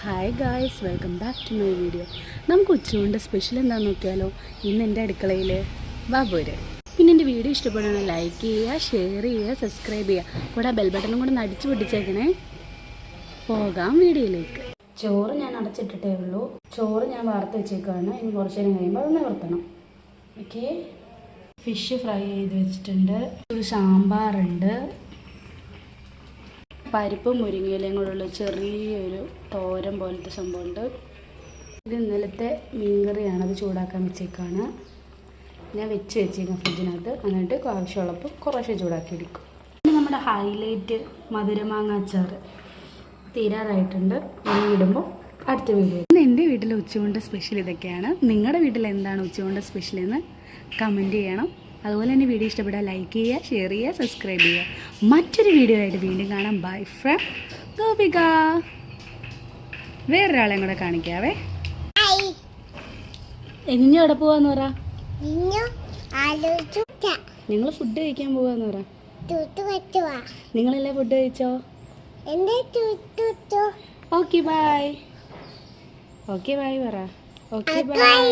Hi guys, welcome back to my video. നമുക്ക് ഉച്ചകൊണ്ട് special എന്താണെന്ന് നോക്കിയാലോ. ഇന്ന് എൻ്റെ അടുക്കളയിൽ ബാബൂര്. പിന്നെ എൻ്റെ വീഡിയോ ഇഷ്ടപ്പെടണം, ലൈക്ക് ചെയ്യുക, ഷെയർ ചെയ്യുക, സബ്സ്ക്രൈബ് ചെയ്യുക, കൂടെ ബെൽ ബട്ടണും കൂടെ നടിച്ച് പിടിച്ചേക്കണേ. പോകാം വീഡിയോയിലേക്ക്. ചോറ് ഞാൻ അടച്ചിട്ടിട്ടേ ഉള്ളൂ. ചോറ് ഞാൻ വാർത്ത് വെച്ചേക്കാണ്. ഇനി കുറച്ച് നേരം കഴിയുമ്പോൾ അത് നിവർത്തണം. ഓക്കെ. ഫിഷ് ഫ്രൈ ചെയ്ത് വെച്ചിട്ടുണ്ട്. ഒരു സാമ്പാറുണ്ട്. പരിപ്പും മുരിങ്ങയിലയും കൂടെയുള്ള ചെറിയൊരു തോരൻ പോലത്തെ സംഭവമുണ്ട്. ഇത് ഇന്നലത്തെ മീൻകറിയാണ്, അത് ചൂടാക്കാൻ വെച്ചേക്കാണ്. ഞാൻ വെച്ചേക്കാം ഫ്രിഡ്ജിനകത്ത്. എന്നിട്ട് ആവശ്യമുള്ളപ്പോൾ കുറേശ്ശെ ചൂടാക്കി എടുക്കും. പിന്നെ നമ്മുടെ ഹൈലൈറ്റ് മധുരമാങ്ങ അച്ചാർ തീരാറായിട്ടുണ്ട്. ഇനി ഇടുമ്പോൾ അടുത്ത വീഡിയോ. ഇന്ന് എൻ്റെ വീട്ടിലെ ഉച്ചകൊണ്ട് സ്പെഷ്യൽ ഇതൊക്കെയാണ്. നിങ്ങളുടെ വീട്ടിൽ എന്താണ് ഉച്ചകൊണ്ട് സ്പെഷ്യൽ എന്ന് കമൻറ്റ് ചെയ്യണം. അതുപോലെ തന്നെ വീഡിയോ ഇഷ്ടപ്പെട്ടാൽ ലൈക്ക് ചെയ്യുക, ഷെയർ ചെയ്യുക, സബ്സ്ക്രൈബ് ചെയ്യുക. മറ്റൊരു വീഡിയോ ആയിട്ട് വീണ്ടും കാണാം. Bye from Gopika. വേറൊരാളെയും കൂടെ കാണിക്കാവേ. ഇനി എവിടെ പോവാന്ന് പറ. ഞങ്ങൾ ഫുഡ് കഴിക്കാൻ പോവാന്ന് പറ. നിങ്ങളെല്ലാം ഫുഡ് കഴിച്ചോ? Okay bye. ഓക്കെ ബൈ പറ. Okay bye.